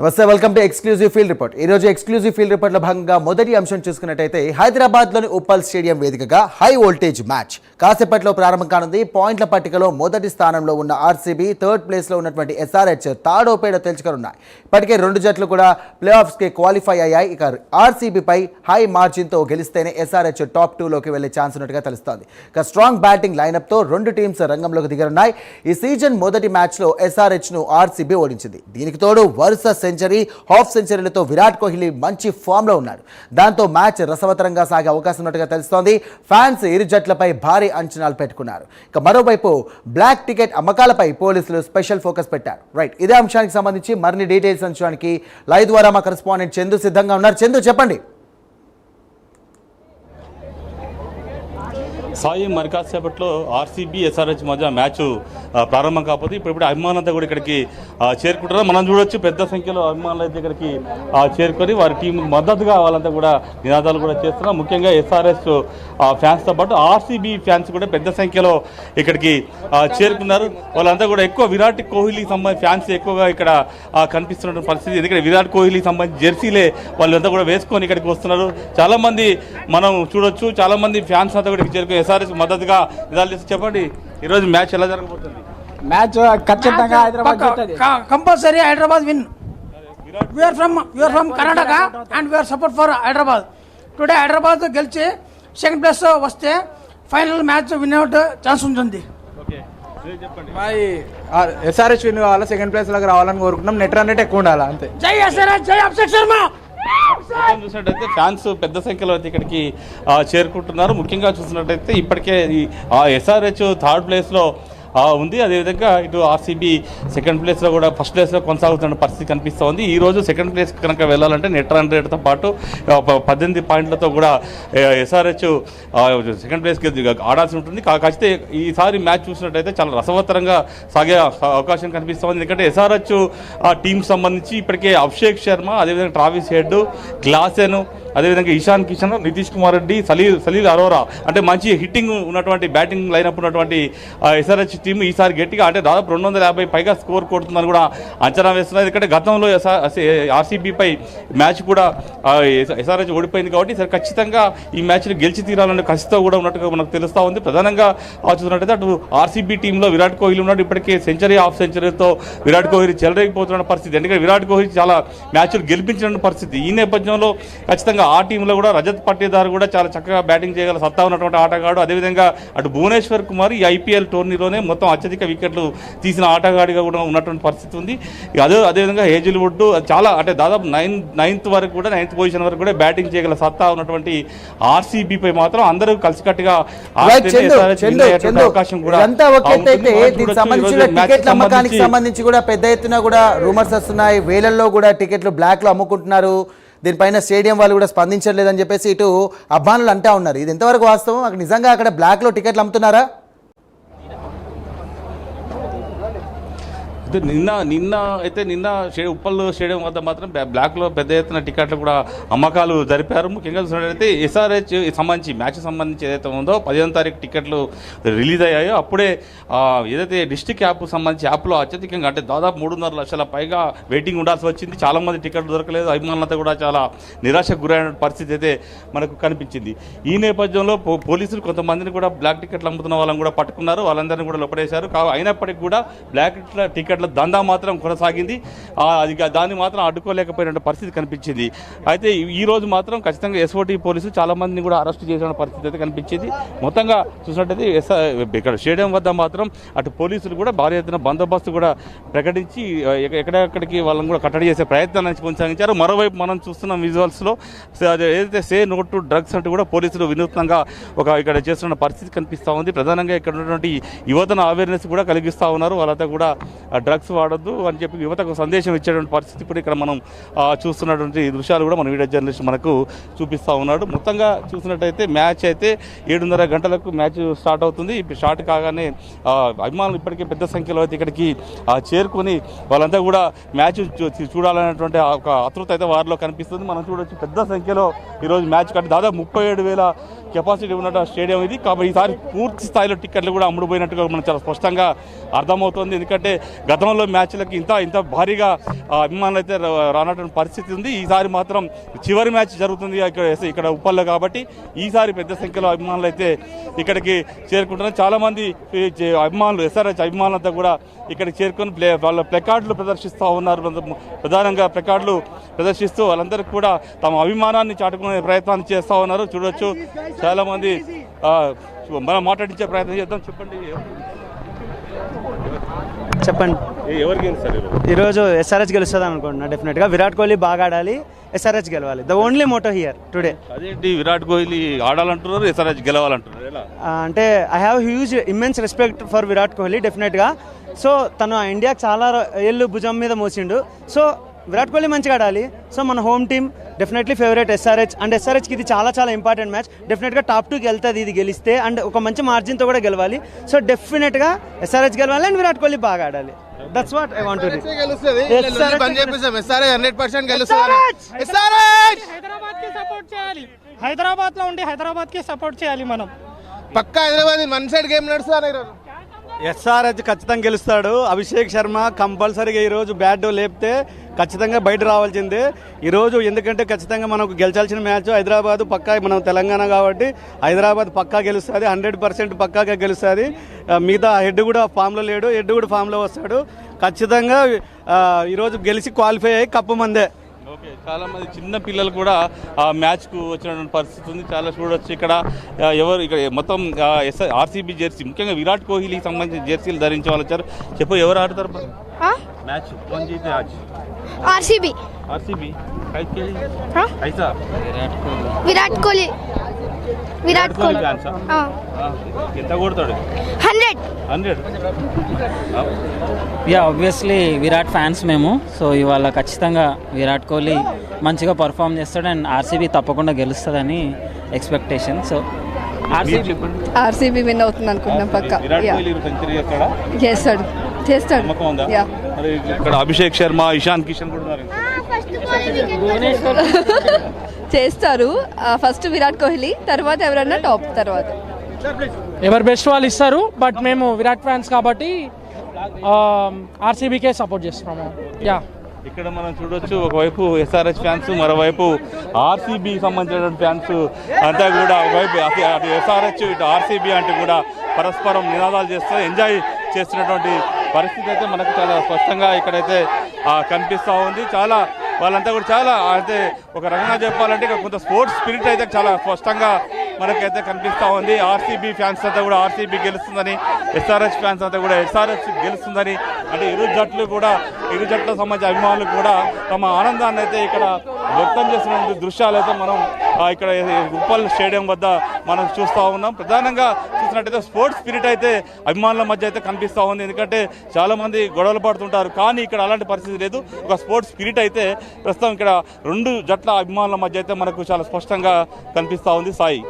నమస్తే, welcome to exclusive field report. ఈ రోజు ఎక్స్క్లూజివ్ ఫీల్డ్ రిపోర్ట్ లో భాగంగా మొదటి అంశం చూసుకున్నట్టయితే హైదరాబాద్ లోని ఉప్పల్ స్టేడియం వేదికగా హై వోల్టేజ్ మ్యాచ్ కాసేపట్లో ప్రారంభం కానుంది. పాయింట్ల పట్టికలో మొదటి స్థానంలో ఉన్న ఆర్సీబీ, థర్డ్ ప్లేస్ లో ఉన్నటువంటి ఎస్ఆర్హెచ్ తాడో పేడ తేల్చుకున్నాయి. ఇప్పటికే రెండు జట్లు కూడా ప్లే ఆఫ్స్ కి క్వాలిఫై అయ్యాయి. ఇక ఆర్సీబీ పై హై మార్జిన్ తో గెలిస్తేనే ఎస్ఆర్హెచ్ టాప్ 2 లోకి వెళ్లే ఛాన్స్ ఉన్నట్టుగా తెలుస్తోంది. ఇక స్ట్రాంగ్ బ్యాటింగ్ లైనప్ తో రెండు టీమ్స్ రంగంలోకి దిగనున్నాయి. ఈ సీజన్ మొదటి మ్యాచ్ లో ఎస్ఆర్హెచ్ ను ఆర్సీబీ ఓడించింది. దీనికి తోడు వరుస సెంచరీ, హాఫ్ సెంచరీలతో విరాట్ కోహ్లీ మంచి ఫామ్ లో ఉన్నాడు. దాంతో మ్యాచ్ రసవత్తరంగా సాగే అవకాశం ఉన్నట్టుగా తెలుస్తోంది. ఫ్యాన్స్ ఇరు జట్లపై భారీ అంచనాలు పెట్టుకున్నారు. ఇక మరోవైపు బ్లాక్ టికెట్ అమ్మకాలపై పోలీసులు స్పెషల్ ఫోకస్ పెట్టారు. రైట్, ఇదే అంశానికి సంబంధించి మరిన్ని డీటెయిల్స్ అంశానికి లైవ్ ద్వారా మా కరెస్పాండెంట్ చందు సిద్ధంగా ఉన్నారు. చందు, చెప్పండి. సాయి మరి కాసేపట్లో ఆర్సీబీ ఎస్ఆర్హెచ్ మధ్య మ్యాచ్ ప్రారంభం కాకపోతే ఇప్పుడు అభిమానులంతా కూడా ఇక్కడికి చేరుకుంటారు. మనం చూడొచ్చు, పెద్ద సంఖ్యలో అభిమానులు అయితే ఇక్కడికి చేరుకొని వారి టీంకి మద్దతుగా వాళ్ళంతా కూడా నినాదాలు కూడా చేస్తున్నారు. ముఖ్యంగా ఎస్ఆర్హెచ్ ఫ్యాన్స్తో పాటు ఆర్సీబీ ఫ్యాన్స్ కూడా పెద్ద సంఖ్యలో ఇక్కడికి చేరుకున్నారు. వాళ్ళంతా కూడా ఎక్కువ విరాట్ కోహ్లీ సంబంధించి ఫ్యాన్స్ ఎక్కువగా ఇక్కడ కనిపిస్తున్న పరిస్థితి. ఎందుకంటే విరాట్ కోహ్లీ సంబంధించి జెర్సీలే వాళ్ళంతా కూడా వేసుకొని ఇక్కడికి వస్తున్నారు. చాలామంది మనం చూడొచ్చు, చాలామంది ఫ్యాన్స్ అంతా కూడా చేరుకుని ఎస్ఆర్హెచ్ మద్దతుగా నిదాలు చేసి చెప్పండి, ఈరోజు మ్యాచ్ ఎలా జరగబోతుంది? మ్యాచ్ ఖచ్చితంగా Hyderabad compulsory Hyderabad win. we are from Karnataka and we are support for Hyderabad. Today Hyderabad గెలిచి సెకండ్ ప్లేస్ వస్తే final match win out chance ఉంటుంది. ఎస్ఆర్హెచ్ విన్ కావాలా, సెకండ్ ప్లేస్ లాగా రావాలని కోరుకుంటున్నాం. నెట్ రన్ రేట్ ఎక్కువ ఉండాలా, అంతే. జై ఎస్ఆర్హెచ్, జై అభిషేక్ శర్మ. చూసినట్టయితే ఫ్యాన్స్ పెద్ద సంఖ్యలో అయితే ఇక్కడికి చేరుకుంటున్నారు. ముఖ్యంగా చూసినట్టయితే ఇప్పటికే ఎస్ఆర్హెచ్ థర్డ్ ప్లేస్లో ఉంది. అదేవిధంగా ఇటు ఆర్సీబీ సెకండ్ ప్లేస్లో కూడా ఫస్ట్ ప్లేస్లో కొనసాగుతున్న పరిస్థితి కనిపిస్తోంది. ఈరోజు సెకండ్ ప్లేస్ కనుక వెళ్ళాలంటే నెట్ రన్ రేట్తో పాటు 18 పాయింట్లతో కూడా ఎస్ఆర్హెచ్ సెకండ్ ప్లేస్కి ఆడాల్సి ఉంటుంది. కాకపోతే ఈసారి మ్యాచ్ చూసినట్టయితే చాలా రసవత్తరంగా సాగే అవకాశం కనిపిస్తోంది. ఎందుకంటే ఎస్ఆర్హెచ్ టీంకి సంబంధించి ఇప్పటికే అభిషేక్ శర్మ, అదేవిధంగా ట్రావిస్ హెడ్, గ్లాసెన్, అదేవిధంగా ఇషాన్ కిషన్, నితీష్ కుమార్ రెడ్డి, సలీల్ అరోరా అంటే మంచి హిట్టింగ్ ఉన్నటువంటి బ్యాటింగ్ లైనప్ ఉన్నటువంటి ఎస్ఆర్హెచ్ టీం ఈసారి గట్టిగా అంటే దాదాపు 250 పైగా స్కోర్ కొడుతుందని కూడా అంచనా వేస్తున్నారు. ఎందుకంటే గతంలో ఆర్సీబీపై మ్యాచ్ కూడా ఎస్ఆర్హెచ్ ఓడిపోయింది కాబట్టి ఈసారి ఖచ్చితంగా ఈ మ్యాచ్ని గెలిచి తీరాలనే కసితో కూడా ఉన్నట్టుగా మనకు తెలుస్తూ ఉంది. ప్రధానంగా చూసినట్టయితే అటు ఆర్సీబీ టీంలో విరాట్ కోహ్లీ ఉన్నాడు. ఇప్పటికే సెంచరీ, హాఫ్ సెంచరీతో విరాట్ కోహ్లీ చెలరేగిపోతున్న పరిస్థితి. ఎందుకంటే విరాట్ కోహ్లీ చాలా మ్యాచ్లు గెలిపించిన పరిస్థితి. ఈ నేపథ్యంలో ఖచ్చితంగా ఆ టీంలో కూడా రజత్ పట్టీదార్ కూడా చాలా చక్కగా బ్యాటింగ్ చేయగల సత్తా ఉన్నటువంటి ఆటగాడు. అదేవిధంగా అటు భువనేశ్వర్ కుమార్ ఈ ఐపీఎల్ టోర్నీలోనే మొత్తం అత్యధిక వికెట్లు తీసిన ఆటగాడిగా కూడా ఉన్నటువంటి పరిస్థితి ఉంది. అదేవిధంగా హేజిల్వుడ్ చాలా అంటే దాదాపు నైన్త్ పొజిషన్ వరకు కూడా బ్యాటింగ్ చేయగల సత్తా ఉన్నటువంటి ఆర్సీబీపై మాత్రం అందరూ కలిసికట్టుగా అవకాశం కూడా సంబంధించి కూడా పెద్ద ఎత్తున కూడా రూమర్స్ వస్తున్నాయి. వేలల్లో కూడా టికెట్లు బ్లాక్ లో అమ్ముకుంటున్నారు. దీనిపైన స్టేడియం వాళ్ళు కూడా స్పందించట్లేదని చెప్పేసి ఇటు అభిమానులు అంటా ఉన్నారు. ఇది ఎంతవరకు వాస్తవం? అక్కడ నిజంగా అక్కడ బ్లాక్ లో టికెట్లు అమ్ముతున్నారా? నిన్న ఉప్పల్ స్టేడియం వద్ద మాత్రం బ్లాక్లో పెద్ద ఎత్తున టికెట్లు కూడా అమ్మకాలు జరిపారు. ముఖ్యంగా చూసినట్లయితే ఎస్ఆర్హెచ్ సంబంధించి మ్యాచ్ సంబంధించి ఏదైతే ఉందో 15వ తారీఖు టికెట్లు రిలీజ్ అయ్యాయో అప్పుడే ఏదైతే డిస్ట్రిక్ట్ యాప్ సంబంధించి యాప్లో అత్యధికంగా అంటే దాదాపు 3.5 లక్షల పైగా వెయిటింగ్ ఉండాల్సి వచ్చింది. చాలామంది టికెట్లు దొరకలేదు. అభిమానులంతా కూడా చాలా నిరాశకు గురైన పరిస్థితి అయితే మనకు కనిపించింది. ఈ నేపథ్యంలో పోలీసులు కొంతమందిని కూడా బ్లాక్ టికెట్లు అమ్ముతున్న వాళ్ళని కూడా పట్టుకున్నారు. వాళ్ళందరినీ కూడా లోపడేశారు. అయినప్పటికీ కూడా బ్లాక్ టికెట్ దందా మాత్రం కొనసాగింది. అది దాన్ని మాత్రం అడ్డుకోలేకపోయిన పరిస్థితి కనిపించింది. అయితే ఈ రోజు మాత్రం ఖచ్చితంగా ఎస్ఓటీ పోలీసులు చాలా మందిని కూడా అరెస్ట్ చేసిన పరిస్థితి అయితే కనిపించింది. మొత్తంగా చూసినట్టయితే ఇక్కడ స్టేడియం వద్ద మాత్రం అటు పోలీసులు కూడా భారీ ఎత్తున బందోబస్తు కూడా ప్రకటించి ఎక్కడెక్కడికి వాళ్ళని కూడా కట్టడి చేసే ప్రయత్నాన్ని కొనసాగించారు. మరోవైపు మనం చూస్తున్న విజువల్స్లో ఏదైతే సే నో టు డ్రగ్స్ అంటూ కూడా పోలీసులు వినూత్నంగా ఇక్కడ చేస్తున్న పరిస్థితి కనిపిస్తూ ఉంది. ప్రధానంగా ఇక్కడ ఉన్నటువంటి యువతను అవేర్నెస్ కూడా కలిగిస్తూ ఉన్నారు. వాళ్ళంతా కూడా డ్రగ్స్ వాడొద్దు అని చెప్పి యువతకు సందేశం ఇచ్చేటువంటి పరిస్థితి కూడా ఇక్కడ మనం చూస్తున్నటువంటి దృశ్యాలు కూడా మన వీడియో జర్నలిస్ట్ మనకు చూపిస్తూ ఉన్నాడు. మొత్తంగా చూసినట్టయితే మ్యాచ్ అయితే 7:30 గంటలకు మ్యాచ్ స్టార్ట్ అవుతుంది. ఇప్పుడు స్టార్ట్ కాగానే అభిమానులు ఇప్పటికే పెద్ద సంఖ్యలో అయితే ఇక్కడికి చేరుకొని వాళ్ళంతా కూడా మ్యాచ్ చూడాలనేటువంటి ఒక ఆతృత అయితే వారిలో కనిపిస్తుంది. మనం చూడొచ్చు పెద్ద సంఖ్యలో ఈరోజు మ్యాచ్ కంటే దాదాపు 37,000 కెపాసిటీ ఉన్న స్టేడియం ఇది. కాబట్టి ఈసారి పూర్తి స్థాయిలో టికెట్లు కూడా అమ్ముడుపోయినట్టుగా మనం చాలా స్పష్టంగా అర్థమవుతుంది. ఎందుకంటే గత గతంలో మ్యాచ్లకి ఇంత భారీగా అభిమానులు అయితే రానటువంటి పరిస్థితి ఉంది. ఈసారి మాత్రం చివరి మ్యాచ్ జరుగుతుంది ఇక్కడ ఉప్పల్లో కాబట్టి ఈసారి పెద్ద సంఖ్యలో అభిమానులు అయితే ఇక్కడికి చేరుకుంటున్నారు. చాలామంది అభిమానులు ఎస్ఆర్హెచ్ అభిమానులంతా కూడా ఇక్కడికి చేరుకొని వాళ్ళ ప్లెకార్డులు ప్రదర్శిస్తూ ఉన్నారు. ప్రధానంగా ప్లెకార్డులు ప్రదర్శిస్తూ వాళ్ళందరికీ కూడా తమ అభిమానాన్ని చాటుకునే ప్రయత్నాన్ని చేస్తూ ఉన్నారు. చూడొచ్చు చాలామంది మనం మాట్లాడించే ప్రయత్నం చేద్దాం. చెప్పండి. ఎవరు గెలుస్తారు ఈరోజు ఎస్ఆర్హెచ్ గెలుస్తుంది అనుకుంటున్నా. డెఫినెట్గా విరాట్ కోహ్లీ బాగా ఆడాలి, ఎస్ఆర్హెచ్ గెలవాలి. The only motto here today. అదేంటి విరాట్ కోహ్లీ ఆడాలంటున్నారు, ఎస్ఆర్హెచ్ గెలవాలంటున్నారు, ఎలా? అంటే I have huge immense respect for Virat Kohli డెఫినెట్గా. సో తను ఇండియాకి చాలా ఏళ్ళు భుజం మీద మోసిండు. సో విరాట్ కోహ్లీ మంచిగా ఆడాలి. సో మన home team definitely favourite SRH. And ఎస్ఆర్హెచ్కి ఇది చాలా ఇంపార్టెంట్ మ్యాచ్. డెఫినెట్గా టాప్ 2కి వెళ్తుంది ఇది గెలిస్తే. అండ్ ఒక మంచి మార్జిన్తో కూడా గెలవాలి. సో డెఫినెట్గా ఎస్ఆర్హెచ్ గెలవాలి అండ్ విరాట్ కోహ్లీ బాగా ఆడాలి. That's what I want to do. Hyderabad లో ఉండి హైదరాబాద్ కి సపోర్ట్ చేయాలి మనం. పక్కా హైదరాబాద్ వన్ సైడ్ గేమ్ నడుస్తుంది. ఎస్ఆర్హెచ్ ఖచ్చితంగా గెలుస్తాడు. అభిషేక్ శర్మ కంపల్సరీగా ఈరోజు బ్యాట్ లేపితే ఖచ్చితంగా బయట రావాల్సిందే ఈరోజు. ఎందుకంటే ఖచ్చితంగా మనకు గెలిచాల్సిన మ్యాచ్ హైదరాబాద్ పక్కా. మనం తెలంగాణ కాబట్టి హైదరాబాద్ పక్కా గెలుస్తుంది, 100% పక్కాగా గెలుస్తుంది. మిగతా హెడ్ కూడా ఫామ్లో లేడు, హెడ్ కూడా ఫామ్లో వస్తాడు. ఖచ్చితంగా ఈరోజు గెలిచి క్వాలిఫై అయ్యి కప్పు మందే. ఓకే, చాలా మంది చిన్న పిల్లలు కూడా ఆ మ్యాచ్కు వచ్చినటువంటి పరిస్థితి ఉంది. చాలా చూడొచ్చు ఇక్కడ ఎవరు ఇక్కడ మొత్తం ఆర్సీబీ జెర్సీ, ముఖ్యంగా విరాట్ కోహ్లీకి సంబంధించిన జెర్సీలు ధరించి వాళ్ళు వచ్చారు. చెప్పు ఎవరు ఆడతారు మ్యాచ్? आरसीबी आरसीबी ऐसा विराट कोहली ఎంత కొడతాడు? 100 యా ఆబ్వియస్లీ విరాట్ ఫ్యాన్స్ మేము. సో ఇవాళ ఖచ్చితంగా విరాట్ కోహ్లీ మంచిగా పర్ఫామ్ చేస్తాడు అండ్ ఆర్సీబీ తప్పకుండా గెలుస్తుందని ఎక్స్పెక్టేషన్. సో ఆర్సీబీ విన్ అవుతుంది అనుకుంటున్నాం పక్కా. విరాట్ కోహ్లీ సెంచరీ చేస్తాడు. చేస్తాడు. ఇక్కడ అభిషేక్ శర్మ, ఇషాన్ కిషన్ కూడా ఉన్నారు. చేస్తారు. ఫస్ట్ విరాట్ కోహ్లీ, తర్వాత ఎవరన్నా టాప్, తర్వాత ఎవరు బెస్ట్ వాళ్ళు ఇస్తారు. బట్ మేము విరాట్ ఫ్యాన్స్ కాబట్టి ఆర్సీబీకే సపోర్ట్ చేస్తున్నాము. యా, ఇక్కడ మనం చూడొచ్చు ఒకవైపు ఎస్ఆర్హెచ్ ఫ్యాన్స్, మరోవైపు ఆర్సీబీ సంబంధించినటువంటి ఫ్యాన్స్ అంతా కూడా ఒకవైపు అటు ఎస్ఆర్హెచ్ ఇటు ఆర్సీబీ అంటూ కూడా పరస్పరం నినాదాలు చేస్తూ ఎంజాయ్ చేస్తున్నటువంటి పరిస్థితి అయితే మనకు చాలా స్పష్టంగా ఇక్కడైతే కనిపిస్తూ ఉంది. చాలా వాళ్ళంతా కూడా చాలా అయితే ఒక రకంగా చెప్పాలంటే ఇక్కడ కొంత స్పోర్ట్స్ స్పిరిట్ అయితే చాలా స్పష్టంగా మనకైతే కనిపిస్తూ ఉంది. ఆర్సీబీ ఫ్యాన్స్ అంతా కూడా ఆర్సీబీ గెలుస్తుందని, ఎస్ఆర్హెచ్ ఫ్యాన్స్ అంతా కూడా ఎస్ఆర్హెచ్ గెలుస్తుందని, అంటే ఇరు జట్లకు సంబంధించిన అభిమానులు కూడా తమ ఆనందాన్ని అయితే ఇక్కడ వ్యక్తం చేసినటువంటి దృశ్యాలు అయితే మనం ఇక్కడ ఉప్పల్ స్టేడియం వద్ద మనం చూస్తూ ఉన్నాం. ప్రధానంగా చూసినట్టయితే స్పోర్ట్స్ స్పిరిట్ అయితే అభిమానుల మధ్య అయితే కనిపిస్తూ ఉంది. ఎందుకంటే చాలామంది గొడవలు పడుతుంటారు, కానీ ఇక్కడ అలాంటి పరిస్థితి లేదు. ఒక స్పోర్ట్స్ స్పిరిట్ అయితే ప్రస్తుతం ఇక్కడ రెండు జట్ల అభిమానుల మధ్య అయితే మనకు చాలా స్పష్టంగా కనిపిస్తూ ఉంది. సాయి.